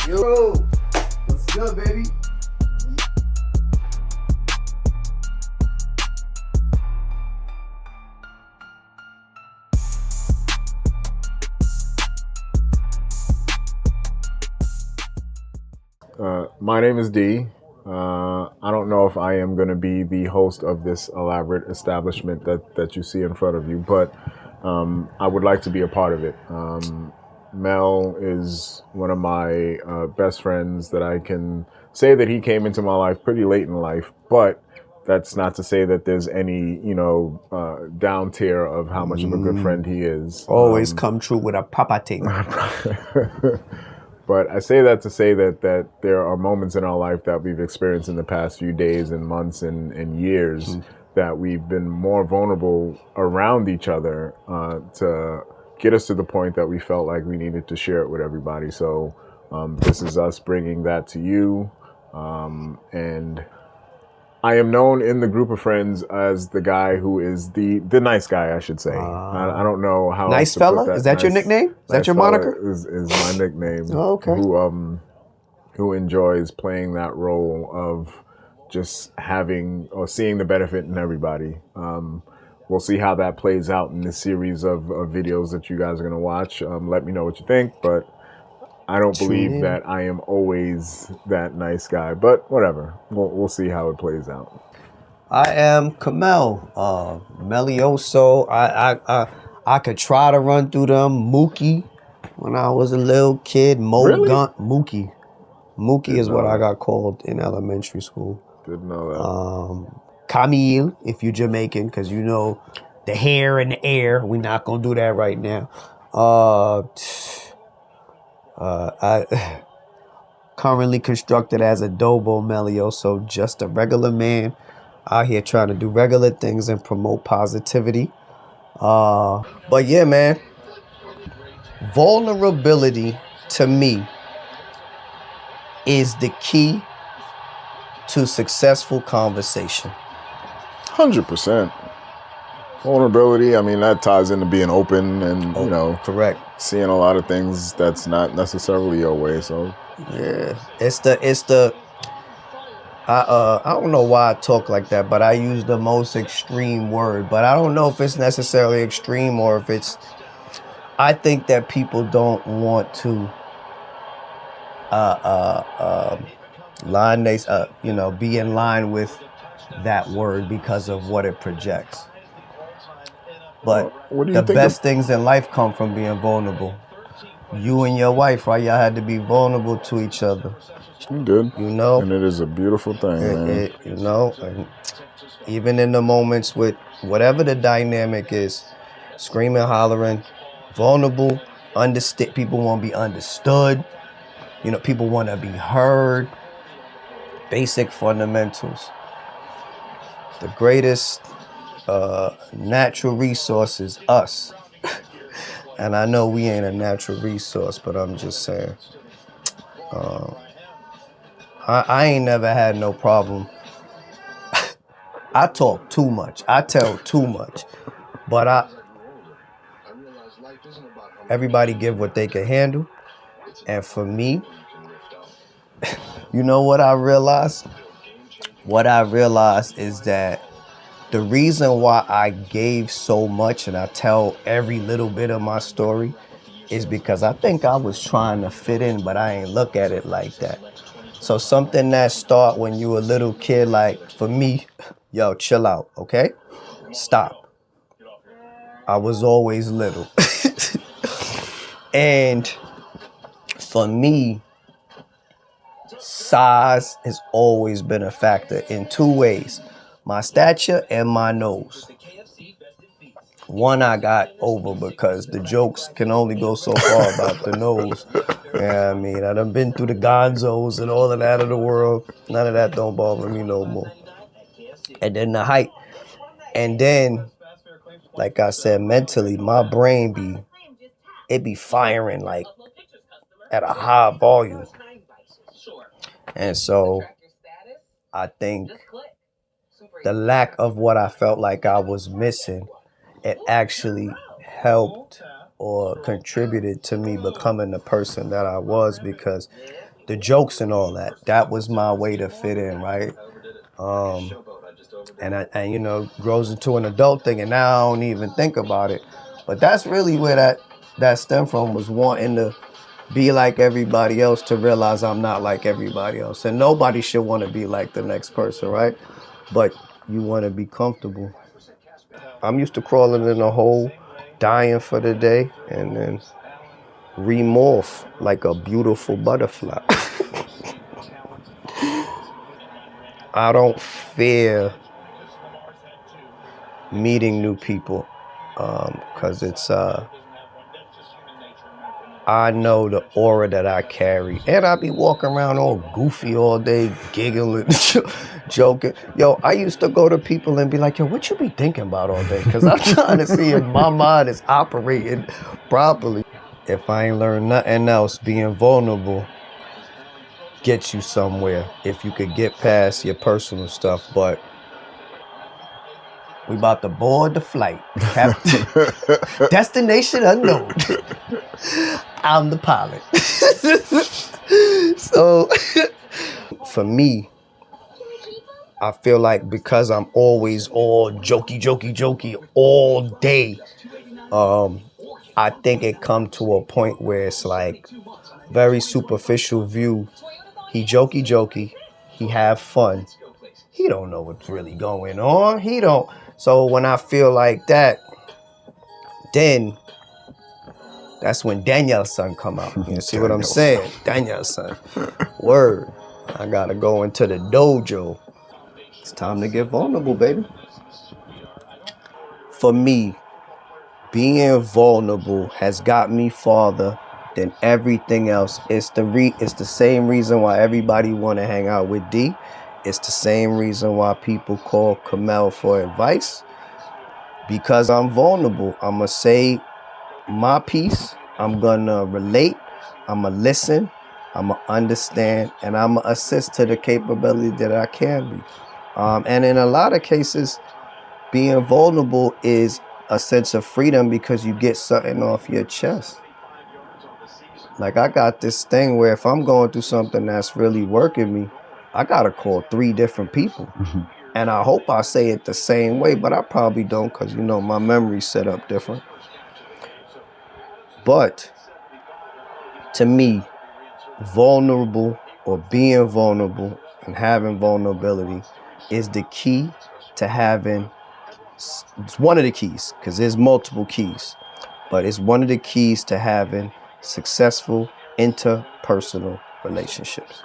Yo, what's good, baby? My name is D. I don't know if I am going to be the host of this elaborate establishment that you see in front of you, but I would like to be a part of it. Mel is one of my best friends that I can say that he came into my life pretty late in life, but that's not to say that there's any, down tier of how much of a good friend he is. Always come true with a papa thing. But I say that to say that there are moments in our life that we've experienced in the past few days and months and years that we've been more vulnerable around each other to get us to the point that we felt like we needed to share it with everybody. So this is us bringing that to you. And I am known in the group of friends as the guy who is the nice guy, I should say. I don't know how Nice else to fella? put that. Is that your nickname? Is that your moniker? Is my nickname. Oh, okay. Who enjoys playing that role of just having or seeing the benefit in everybody. We'll see how that plays out in this series of videos that you guys are going to watch. Let me know what you think, but I don't believe that I am always that nice guy, but whatever. We'll see how it plays out. I am Kamel, Melioso. I could try to run through them. Mookie, when I was a little kid. Mookie. Mookie is what I got called in elementary school. Didn't know that. Camille, if you're Jamaican, because you know the hair and the air. We're not gonna do that right now. I currently constructed as Adobo Melioso, just a regular man out here trying to do regular things and promote positivity. But yeah, man, vulnerability to me is the key to successful conversation. 100%. Vulnerability, I mean, that ties into being open and, correct. Seeing a lot of things that's not necessarily your way. So yeah, I don't know why I talk like that, but I use the most extreme word. But I don't know if it's necessarily extreme or if it's. I think that people don't want to be in line with that word because of what it projects. But the best things in life come from being vulnerable. You and your wife, right? Y'all had to be vulnerable to each other. You did. And it is a beautiful thing, man. And even in the moments with whatever the dynamic is, screaming, hollering, vulnerable, people want to be understood. People want to be heard. Basic fundamentals. The greatest natural resource is us. And I know we ain't a natural resource, but I'm just saying. I ain't never had no problem. I talk too much. I tell too much. But everybody give what they can handle. And for me, you know what I realized? What I realized is that the reason why I gave so much and I tell every little bit of my story is because I think I was trying to fit in, but I ain't look at it like that. So something that start when you a little kid, like for me, yo, chill out, okay? Stop. I was always little. And for me, size has always been a factor in two ways. My stature and my nose. One I got over because the jokes can only go so far about the nose. Yeah, I mean, I done been through the gonzos and all of that of the world. None of that don't bother me no more. And then the height. And then, like I said, mentally, my brain be firing like at a high volume. And so I think the lack of what I felt like I was missing, it actually helped or contributed to me becoming the person that I was, because the jokes and all that. That was my way to fit in, right? And you know, grows into an adult thing, and now I don't even think about it. But that's really where that stemmed from, was wanting to be like everybody else, to realize I'm not like everybody else. And nobody should want to be like the next person, right? But you want to be comfortable. I'm used to crawling in a hole, dying for the day, and then remorph like a beautiful butterfly. I don't fear meeting new people, because it's I know the aura that I carry, and I be walking around all goofy all day, giggling, joking. Yo, I used to go to people and be like, yo, what you be thinking about all day? Because I'm trying to see if my mind is operating properly. If I ain't learned nothing else, being vulnerable gets you somewhere if you could get past your personal stuff. But we about to board the flight. Destination unknown. I'm the pilot. So for me, I feel like because I'm always all jokey all day, I think it come to a point where it's like very superficial view. He jokey, he have fun. He don't know what's really going on. He don't. So when I feel like that, then that's when Daniel's son come out. You see what I'm saying? Daniel's son. Word. I gotta go into the dojo. It's time to get vulnerable, baby. For me, being vulnerable has got me farther than everything else. It's the same reason why everybody want to hang out with D. It's the same reason why people call Kamel for advice. Because I'm vulnerable. I'm going to say my piece. I'm going to relate. I'm going to listen. I'm going to understand. And I'm going to assist to the capability that I can be. And in a lot of cases, being vulnerable is a sense of freedom because you get something off your chest. Like, I got this thing where if I'm going through something that's really working me, I got to call 3 different people. Mm-hmm. And I hope I say it the same way, but I probably don't because, you know, my memory's set up different. But to me, vulnerable or being vulnerable and having vulnerability is the key to having, it's one of the keys, because there's multiple keys, but it's one of the keys to having successful interpersonal relationships.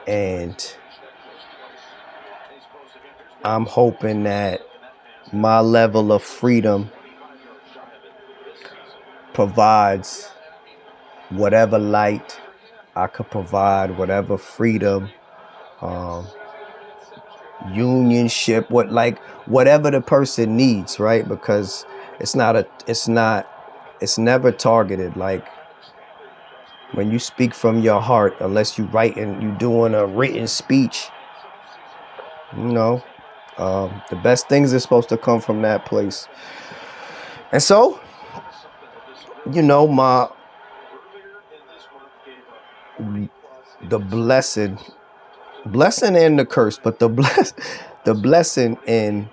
And I'm hoping that my level of freedom provides whatever light I could provide, whatever freedom, unionship, whatever the person needs, right? Because it's never targeted. Like, when you speak from your heart, unless you write and you doing a written speech, you know, the best things are supposed to come from that place. And so, you know, the blessing and the curse, but the blessing in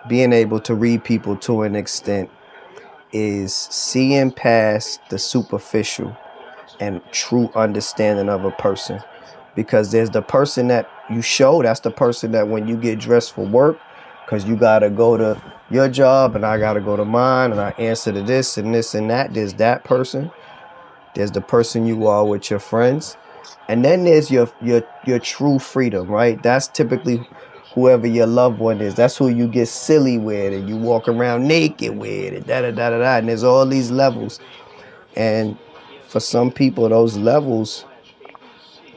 being able to read people to an extent is seeing past the superficial and true understanding of a person. Because there's the person that you show, that's the person that when you get dressed for work, because you got to go to your job and I got to go to mine and I answer to this and this and that. There's that person. There's the person you are with your friends. And then there's your true freedom, right? That's typically whoever your loved one is. That's who you get silly with and you walk around naked with and da-da-da-da-da. And there's all these levels. And for some people, those levels,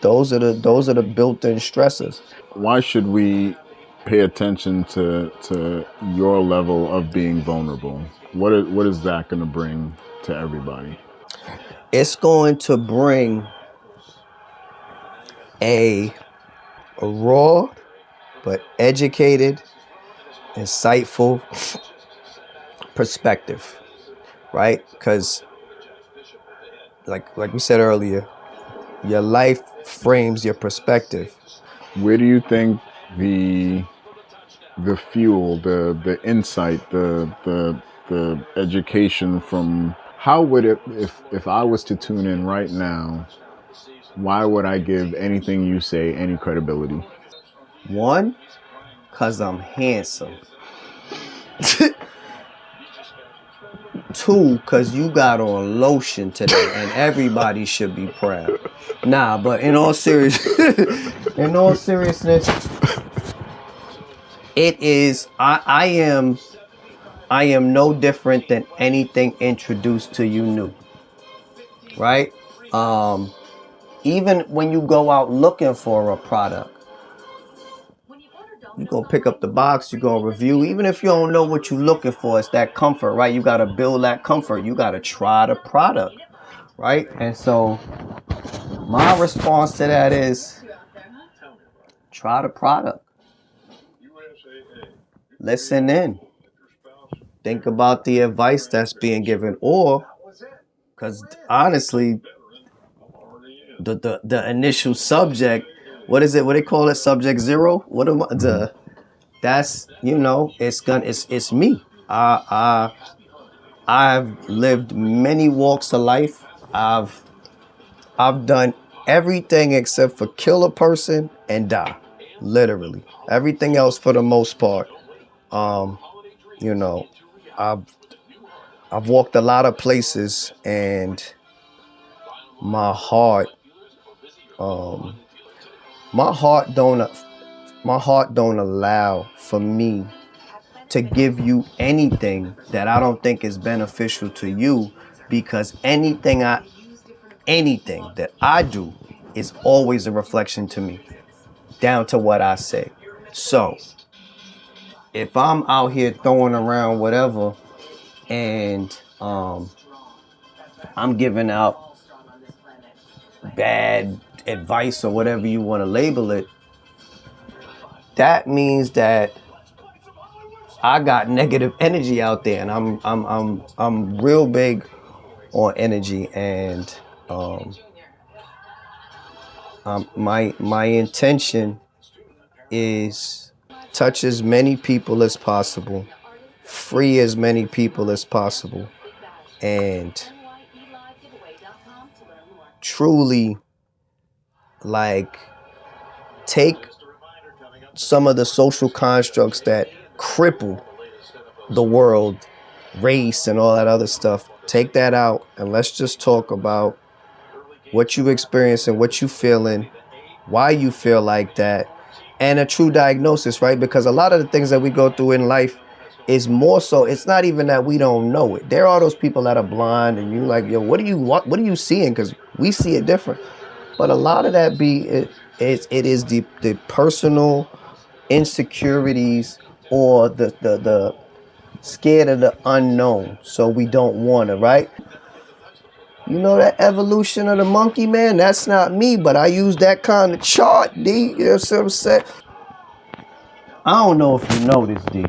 those are the built-in stressors. Why should we pay attention to your level of being vulnerable? What is that going to bring to everybody? It's going to bring a raw but educated, insightful perspective, right? Because like we said earlier, Your life frames your perspective. Where do you think the fuel, the insight, the education from, how would it, if I was to tune in right now, why would I give anything you say any credibility? One, because I'm handsome. Two, because you got on lotion today and everybody should be proud. Nah, but in all seriousness, it is, I am no different than anything introduced to you new. Right? Even when you go out looking for a product, you're going to pick up the box, you're going to review. Even if you don't know what you're looking for, it's that comfort, right? You got to build that comfort. You got to try the product, right? And so my response to that is try the product. Listen in. Think about the advice that's being given. Or, because honestly, the initial subject, what is it? What they call it? Subject zero? What am I, that's, it's me. I've lived many walks of life. I've done everything except for kill a person and die. Literally. Everything else for the most part. I've walked a lot of places, and my heart don't allow for me to give you anything that I don't think is beneficial to you, because anything that I do is always a reflection to me, down to what I say. So if I'm out here throwing around whatever and I'm giving out bad advice or whatever you want to label it, that means that I got negative energy out there, and I'm real big on energy, and my intention is touch as many people as possible, free as many people as possible, and truly take some of the social constructs that cripple the world, race and all that other stuff, take that out, and let's just talk about what you experiencing, what you feeling, why you feel like that, and a true diagnosis, right? Because a lot of the things that we go through in life is more so, it's not even that we don't know it. There are those people that are blind and you like, yo, what are you seeing? Because we see it different. But a lot of that it is the personal insecurities, or the scared of the unknown, so we don't want to, right? You know that evolution of the monkey, man? That's not me, but I use that kind of chart, D. You know what I'm saying? I don't know if you know this, D,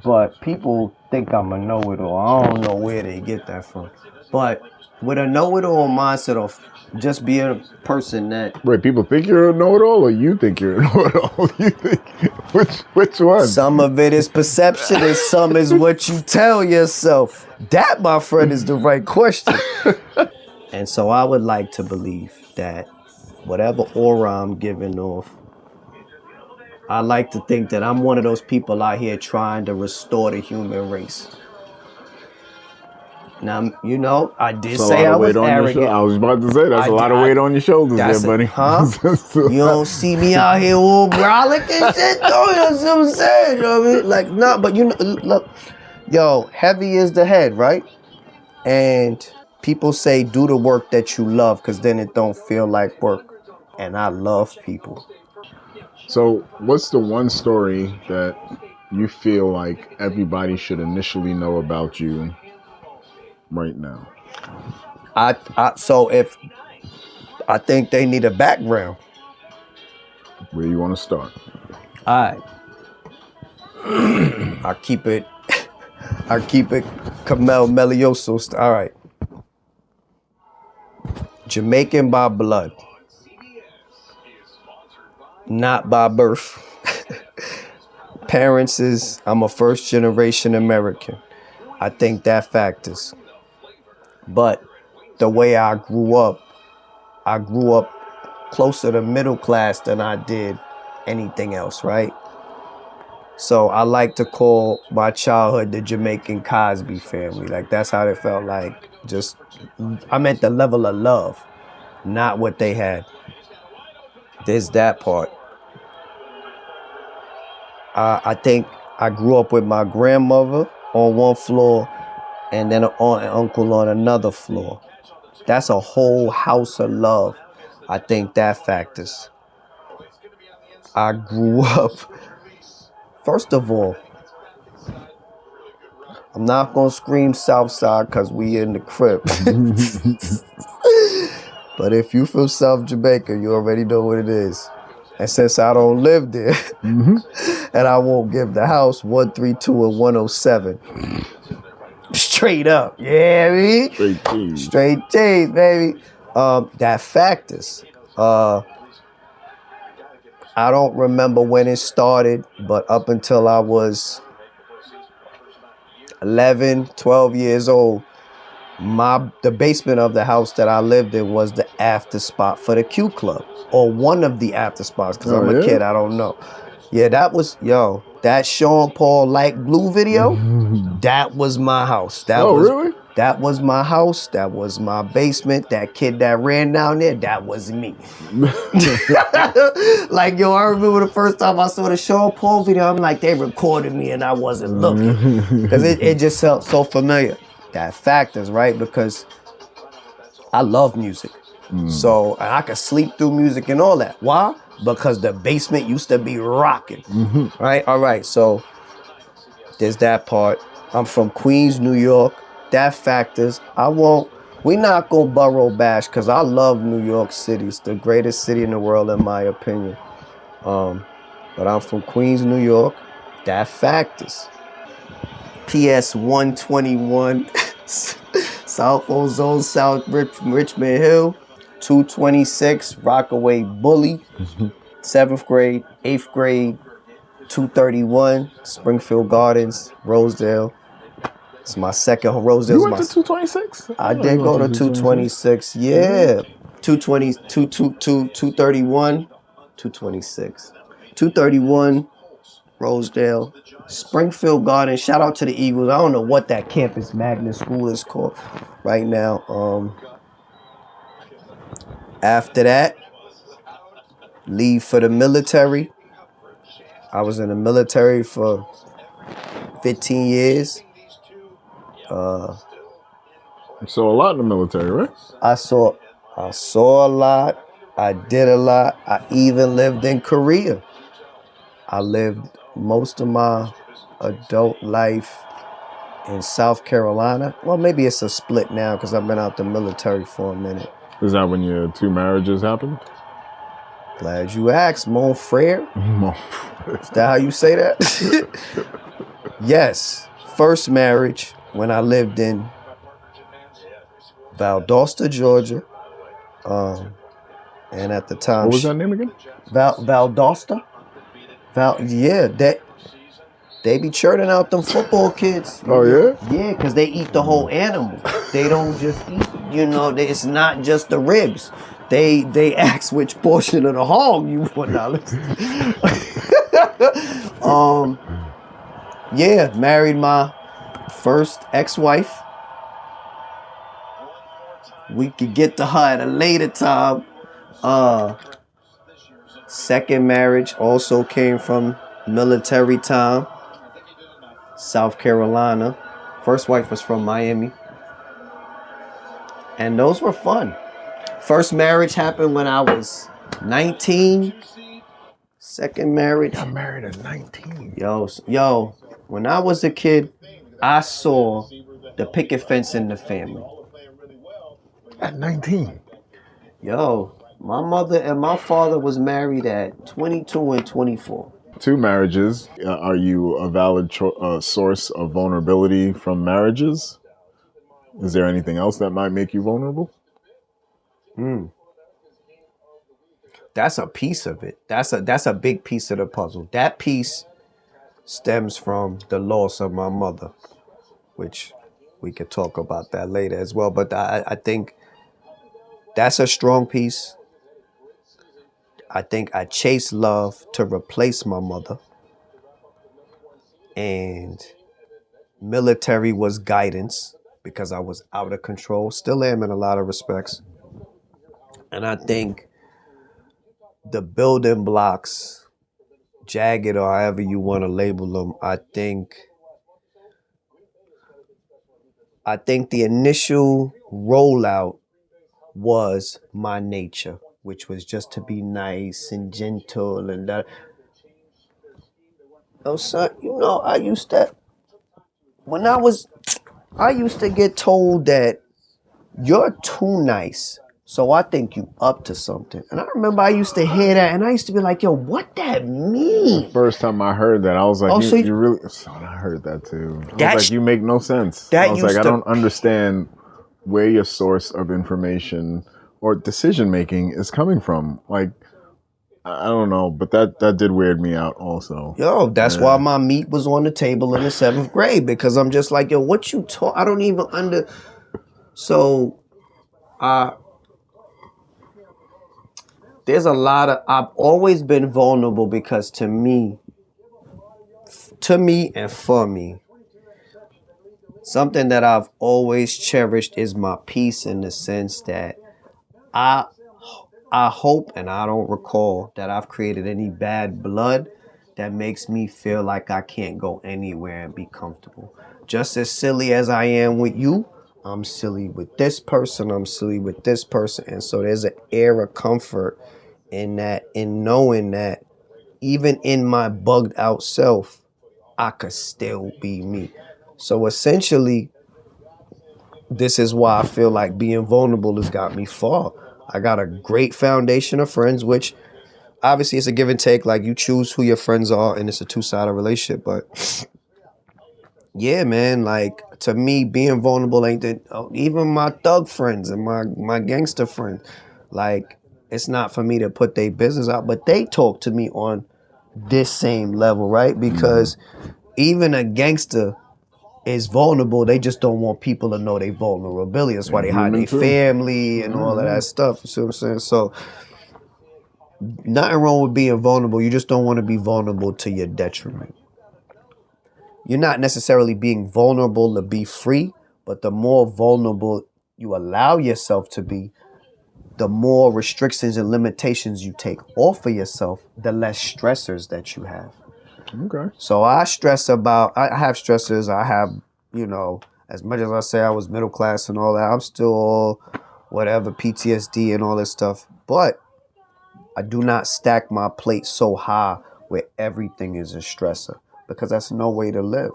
but people think I'm a know-it-all. I don't know where they get that from. But with a know-it-all mindset of just being a person that... Wait, people think you're a know-it-all, or you think you're a know-it-all? You think, which one? Some of it is perception and some is what you tell yourself. That, my friend, is the right question. And so I would like to believe that whatever aura I'm giving off, I like to think that I'm one of those people out here trying to restore the human race. Now, I did say I was arrogant. I was about to say, that's a lot of weight on your shoulders there, buddy. Huh? You don't see me out here all brolic and shit, though. You know what I'm saying? You know what I mean? Like, nah, but look, yo, heavy is the head, right? And people say do the work that you love, because then it don't feel like work. And I love people. So what's the one story that you feel like everybody should initially know about you right now? So if I think they need a background. Where you want to start? All right. I keep it Camel Melioso. All right. Jamaican by blood, not by birth. Parents is, I'm a first generation American. I think that factors. But the way I grew up closer to middle class than I did anything else, right? So I like to call my childhood the Jamaican Cosby family. Like, that's how it felt like. Just, I'm at the level of love, not what they had. There's that part. I think I grew up with my grandmother on one floor and then an aunt and uncle on another floor. That's a whole house of love. I think that factors. I grew up, first of all, I'm not going to scream South Side because we in the crib. But if you from South Jamaica, you already know what it is. And since I don't live there, and I won't give the house 132 and 107. Straight up. Yeah, I mean? Straight cheese. Straight cheese, baby. That factors. I don't remember when it started, but up until I was 11, 12 years old, the basement of the house that I lived in was the after spot for the Q Club, or one of the after spots, because I'm a kid, I don't know. Yeah, that was, that Sean Paul Like Blue video, that was my house. Really? That was my house. That was my basement. That kid that ran down there, that was me. Like, I remember the first time I saw the Sean Paul video, I'm like, they recorded me and I wasn't looking. Because it just felt so familiar. That factors, right? Because I love music. So I could sleep through music and all that. Why? Because the basement used to be rocking. Right? All right. So there's that part. I'm from Queens, New York. That factors. We're not going to borough bash because I love New York City. It's the greatest city in the world, in my opinion. But I'm from Queens, New York. That factors. PS 121, South Ozone, South Richmond Hill, 226, Rockaway Bully, 7th grade, 8th grade, 231, Springfield Gardens, Rosedale. It's my second Rosedale. You went to 226? I did go to 226, yeah. 220, 231, 226. 231, Rosedale, Springfield Gardens. Shout out to the Eagles. I don't know what that campus magnet school is called right now. After that, leave for the military. I was in the military for 15 years. So a lot in the military, right? I saw a lot. I did a lot. I even lived in Korea. I lived most of my adult life in South Carolina. Well, maybe it's a split now because I've been out the military for a minute. Is that when your 2 marriages happened? Glad you asked, mon frere. Is that how you say that? Yes. First marriage when I lived in Valdosta, Georgia. And at the time... What was that name again? Valdosta? They be churning out them football kids. Oh, yeah? Yeah, because they eat the whole animal. They don't just eat, it's not just the ribs. They ask which portion of the hog you want. Yeah, married my first ex-wife. We could get to her at a later time. Second marriage also came from military time. South Carolina. First wife was from Miami. And those were fun. First marriage happened when I was 19. Second marriage. Got married at 19. Yo, when I was a kid, I saw the picket fence in the family. At 19? Yo, my mother and my father was married at 22 and 24. 2 marriages. Are you a valid source of vulnerability from marriages? Is there anything else that might make you vulnerable? That's a piece of it. That's a big piece of the puzzle. That piece stems from the loss of my mother, which we could talk about that later as well. But I think that's a strong piece. I think I chased love to replace my mother. And military was guidance because I was out of control. Still am in a lot of respects. And I think the building blocks, jagged or however you want to label them, I think the initial rollout was my nature, which was just to be nice and gentle and that. Oh, son, I used to get told that you're too nice. So I think you up to something. And I remember I used to hear that and I used to be like, yo, what that mean? First time I heard that, I was like, so you really, son, I heard that too. I was like, you make no sense. That I was like, I don't understand where your source of information or decision making is coming from. Like, I don't know, but that did weird me out also. Yo, that's why my meat was on the table in the 7th grade, because I'm just like, yo, what you talk? I don't even So, there's a lot of, I've always been vulnerable because to me and for me, something that I've always cherished is my peace, in the sense that I hope and I don't recall that I've created any bad blood that makes me feel like I can't go anywhere and be comfortable. Just as silly as I am with you, I'm silly with this person, I'm silly with this person. And so there's an air of comfort in that, in knowing that even in my bugged out self, I could still be me. So essentially, this is why I feel like being vulnerable has got me far. I got a great foundation of friends, which obviously it's a give and take. Like, you choose who your friends are and it's a two-sided relationship. But yeah, man, like, to me, being vulnerable ain't that. Even my thug friends and my gangster friends, like, it's not for me to put their business out, but they talk to me on this same level, right? Because even a gangster is vulnerable. They just don't want people to know their vulnerability. That's why they hide their family and all of that stuff. You see what I'm saying? So nothing wrong with being vulnerable. You just don't want to be vulnerable to your detriment. You're not necessarily being vulnerable to be free, but the more vulnerable you allow yourself to be, the more restrictions and limitations you take off of yourself, the less stressors that you have. Okay. So I have stressors. I have, as much as I say I was middle class and all that, I'm still all whatever, PTSD and all this stuff. But I do not stack my plate so high where everything is a stressor, because that's no way to live.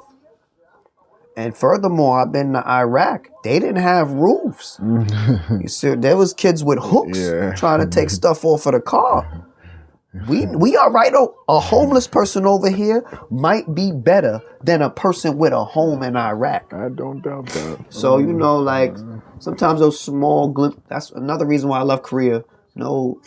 And furthermore, I've been to Iraq. They didn't have roofs. You see, there was kids with hooks trying to take stuff off of the car. We are right. A homeless person over here might be better than a person with a home in Iraq. I don't doubt that. So, like, sometimes those small glimpses, that's another reason why I love Korea. No,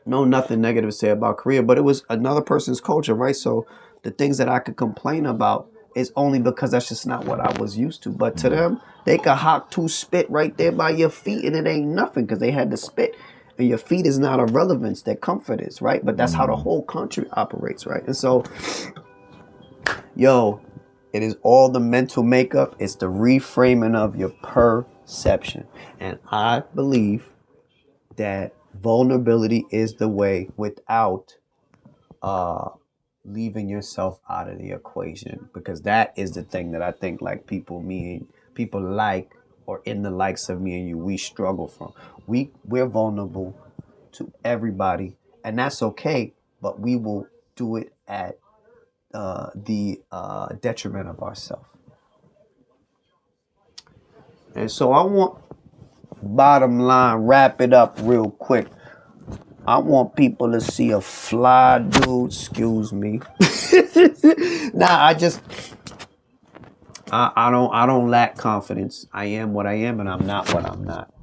nothing negative to say about Korea, but it was another person's culture, right? So the things that I could complain about is only because that's just not what I was used to. But to them, they could hawk 2 spit right there by your feet and it ain't nothing because they had to spit. And your feet is not of relevance, their comfort is, right? But that's how the whole country operates, right? And so, it is all the mental makeup. It's the reframing of your perception. And I believe that vulnerability is the way, without leaving yourself out of the equation, because that is the thing that I think like people like, or in the likes of me and you, we struggle from. We're vulnerable to everybody, and that's okay, but we will do it at the detriment of ourselves. And so I want, bottom line, wrap it up real quick. I want people to see a fly dude. Excuse me. I don't lack confidence. I am what I am, and I'm not what I'm not.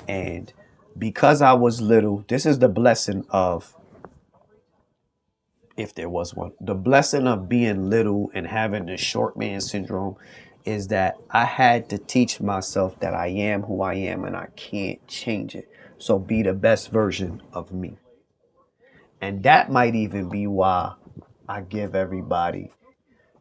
And because I was little, this is the blessing of, if there was one, the blessing of being little and having the short man syndrome is that I had to teach myself that I am who I am and I can't change it. So be the best version of me. And that might even be why I give everybody,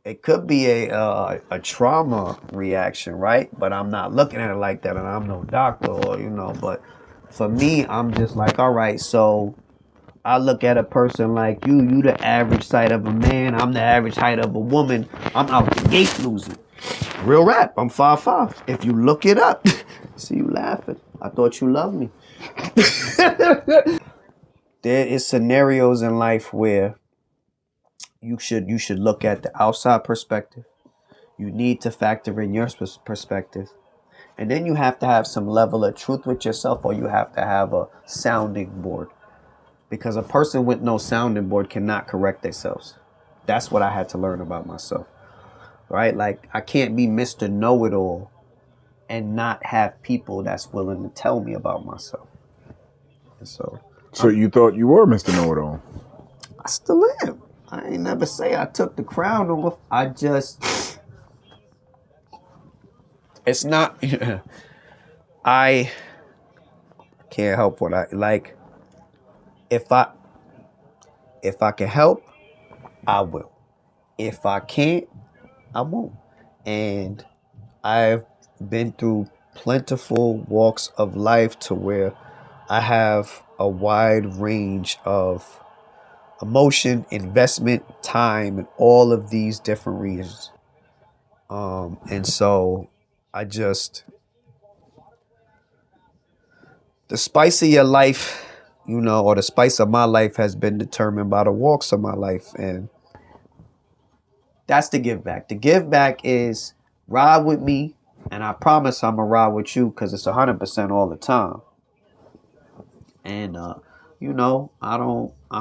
it could be a trauma reaction, right? But I'm not looking at it like that, and I'm no doctor, or but for me, I'm just like, all right, so I look at a person like you the average height of a man, I'm the average height of a woman, I'm out the gate losing. Real rap, I'm 5'5". If you look it up, see you laughing. I thought you loved me. There is scenarios in life where you should look at the outside perspective. You need to factor in your perspective. And then you have to have some level of truth with yourself, or you have to have a sounding board. Because a person with no sounding board cannot correct themselves. That's what I had to learn about myself. Right? Like, I can't be Mr. Know-It-All and not have people that's willing to tell me about myself. And so you thought you were Mr. Know-It-All? I still am. I ain't never say I took the crown off. I just, it's not, I can't help what I like. If I can help, I will. If I can't, I won't. And I've been through plentiful walks of life to where I have a wide range of emotion, investment, time, and all of these different reasons. And so I just, the spice of your life, or the spice of my life has been determined by the walks of my life. And that's the give back. The give back is ride with me. And I promise I'm going to ride with you because it's 100% all the time. And, I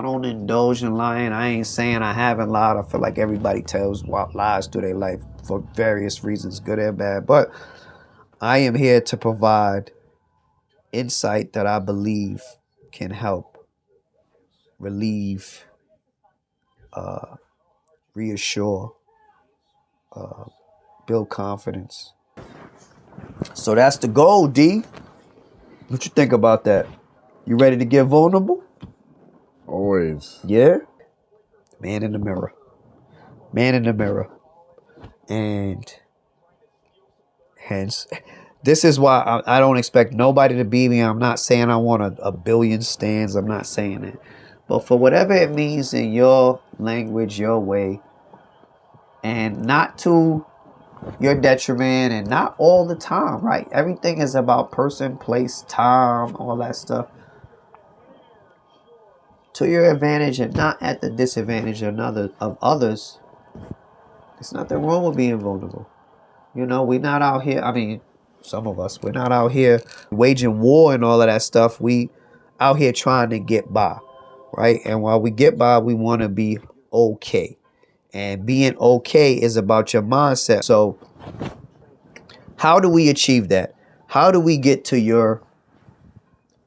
don't indulge in lying. I ain't saying I haven't lied. I feel like everybody tells lies through their life for various reasons, good and bad. But I am here to provide insight that I believe can help relieve, reassure, build confidence. So that's the goal, D. What you think about that? You ready to get vulnerable? Always. Yeah? Man in the mirror. Man in the mirror. And hence, this is why I don't expect nobody to be me. I'm not saying I want a billion stands. I'm not saying it. But for whatever it means in your language, your way, and not to your detriment and not all the time, right? Everything is about person, place, time, all that stuff. To your advantage and not at the disadvantage of others. There's nothing wrong with being vulnerable. We're not out here, some of us, we're not out here waging war and all of that stuff. We out here trying to get by, right? And while we get by, we want to be okay. And being okay is about your mindset. So how do we achieve that? How do we get to your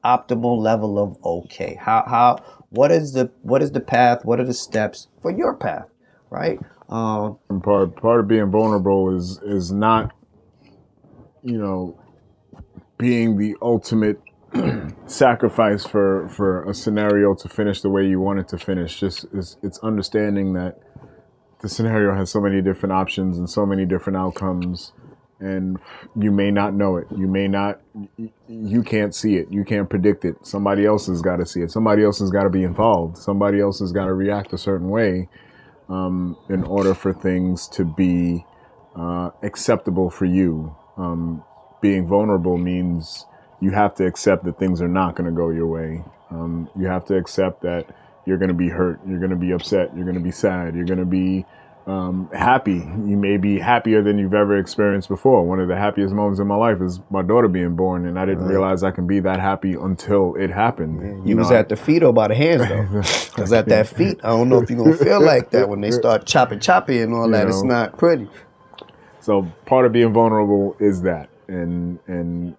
optimal level of okay? What is the path? What are the steps for your path, right? And part of being vulnerable is not, being the ultimate sacrifice for a scenario to finish the way you want it to finish. It's understanding that the scenario has so many different options and so many different outcomes, and you may not know it. You can't see it. You can't predict it. Somebody else has got to see it. Somebody else has got to be involved. Somebody else has got to react a certain way in order for things to be acceptable for you. Being vulnerable means you have to accept that things are not going to go your way. You have to accept that you're going to be hurt. You're going to be upset. You're going to be sad. You're going to be happy. You may be happier than you've ever experienced before. One of the happiest moments in my life is my daughter being born, and I didn't realize I can be that happy until it happened. Yeah, you was at the feet or by the hands, though. Because at that feet, I don't know if you're going to feel like that when they start chopping and all that. It's not pretty. So part of being vulnerable is that. And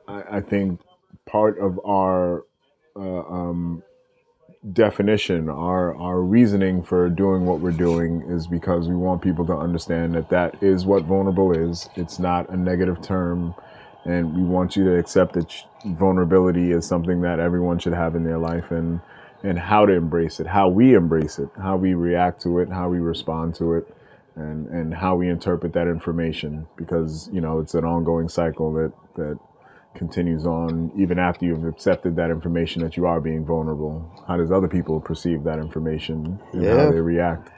I think part of our definition, our reasoning for doing what we're doing is because we want people to understand that that is what vulnerable is. It's not a negative term, and we want you to accept that vulnerability is something that everyone should have in their life, and how to embrace it, how we embrace it, how we react to it, how we respond to it, and how we interpret that information, because it's an ongoing cycle that continues on even after you've accepted that information that you are being vulnerable. How does other people perceive that information and how they react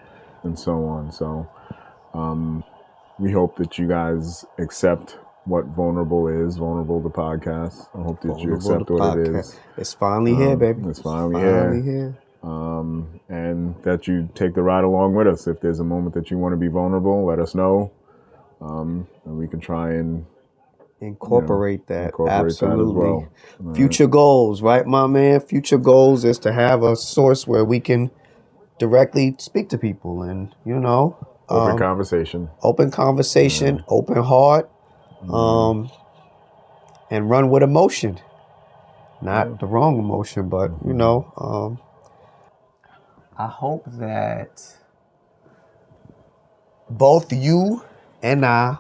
and so on? So we hope that you guys accept what vulnerable is, vulnerable the podcast. I hope that you accept what it is. It's finally here, baby. It's finally here. And that you take the ride along with us. If there's a moment that you want to be vulnerable, let us know. And we can try and incorporate that. Absolutely. That as well. Future goals, right, my man? Future goals is to have a source where we can directly speak to people and, open conversation, open heart, and run with emotion. Not the wrong emotion, but, I hope that both you and I,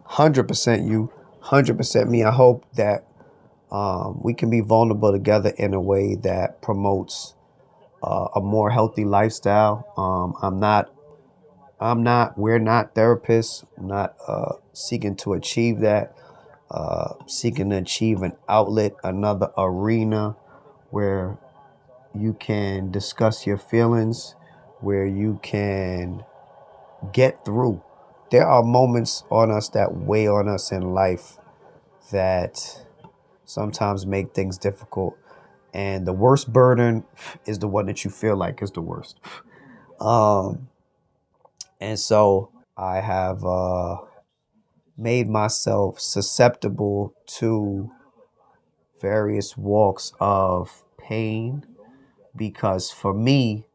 100% you, 100% me, I hope that we can be vulnerable together in a way that promotes a more healthy lifestyle. We're not therapists. I'm not seeking to achieve that. Seeking to achieve an outlet, another arena where you can discuss your feelings, where you can get through. There are moments on us that weigh on us in life that sometimes make things difficult. And the worst burden is the one that you feel like is the worst. And so I have made myself susceptible to various walks of pain, because for me,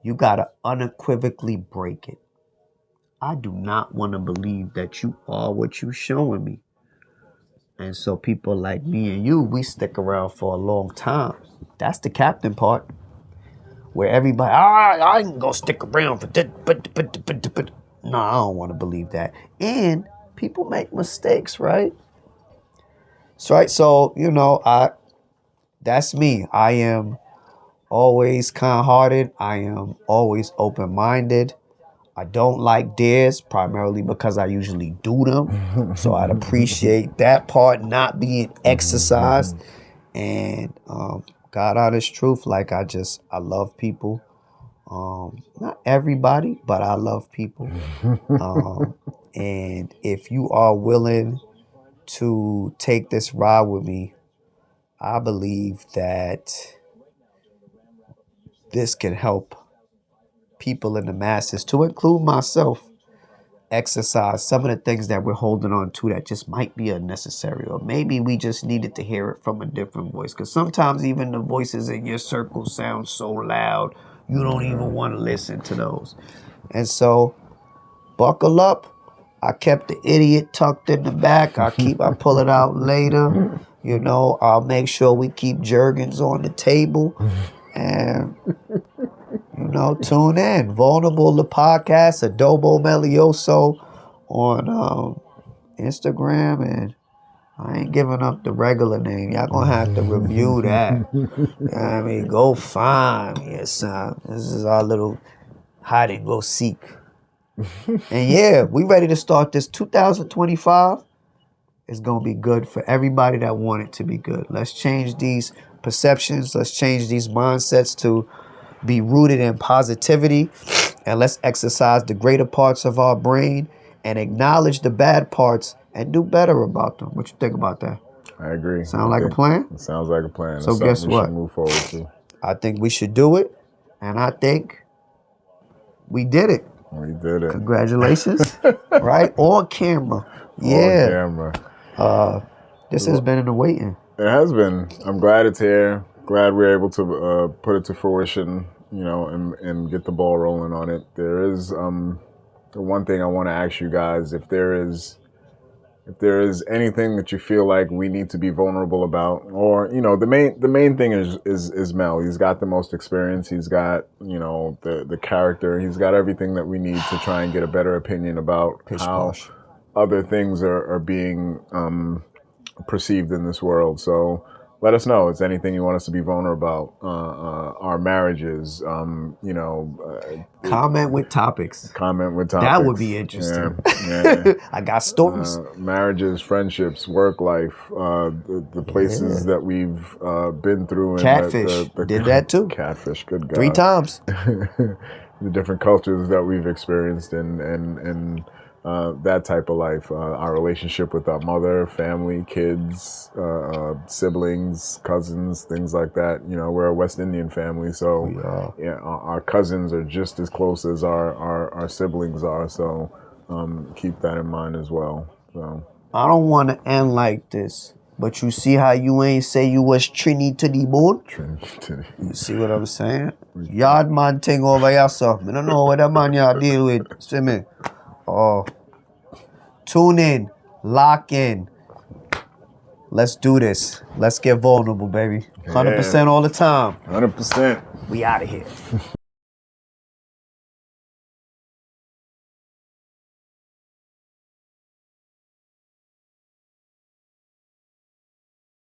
you got to unequivocally break it. I do not want to believe that you are what you're showing me. And so people like me and you, we stick around for a long time. That's the captain part. Where everybody, I ain't gonna stick around for that. But no, I don't want to believe that. And people make mistakes, right? So, that's me. I am always kind-hearted. I am always open-minded. I don't like dares, primarily because I usually do them. So I'd appreciate that part not being exercised. And God honest truth, I love people. Not everybody, but I love people. And if you are willing to take this ride with me, I believe that this can help people in the masses, to include myself, exercise some of the things that we're holding on to that just might be unnecessary, or maybe we just needed to hear it from a different voice, because sometimes even the voices in your circle sound so loud you don't even want to listen to those. And so buckle up. I kept the idiot tucked in the back. I pull it out later. I'll make sure we keep Jergens on the table. And tune in. Vulnerable the podcast, Adobo Melioso on Instagram, and I ain't giving up the regular name. Y'all gonna have to review that. Go find me. This is our little hide and go seek. And yeah, we ready to start this 2025. It's gonna be good for everybody that want it to be good. Let's change these perceptions. Let's change these mindsets to be rooted in positivity, and let's exercise the greater parts of our brain and acknowledge the bad parts and do better about them. What you think about that? I agree. Sound like a plan? It sounds like a plan. So guess what? We should move forward to. I think we should do it, and I think we did it. We did it. Congratulations. Right? On camera. Yeah. On camera. This has been in the waiting. It has been. I'm glad it's here. Glad we're able to put it to fruition, and get the ball rolling on it. There is the one thing I want to ask you guys: if there is if there is anything that you feel like we need to be vulnerable about, or the main thing is Mel. He's got the most experience. He's got the character. He's got everything that we need to try and get a better opinion about how other things are being perceived in this world. So let us know. If it's anything you want us to be vulnerable about. Our marriages. Comment with topics. Comment with topics. That would be interesting. Yeah. I got stories. Marriages, friendships, work life, the places that we've been through. And Catfish. Did that too. Catfish, good God. 3 times. The different cultures that we've experienced and that type of life. Our relationship with our mother, family, kids, siblings, cousins, things like that. We're a West Indian family, so yeah, our cousins are just as close as our siblings are. So keep that in mind as well. So I don't want to end like this, but you see how you ain't say you was Trini to the bone? You see what I'm saying? Yard man thing over here, so I don't know what that man y'all deal with. See me? Oh, tune in, lock in. Let's do this. Let's get vulnerable, baby. 100% all the time. 100%. We out of here.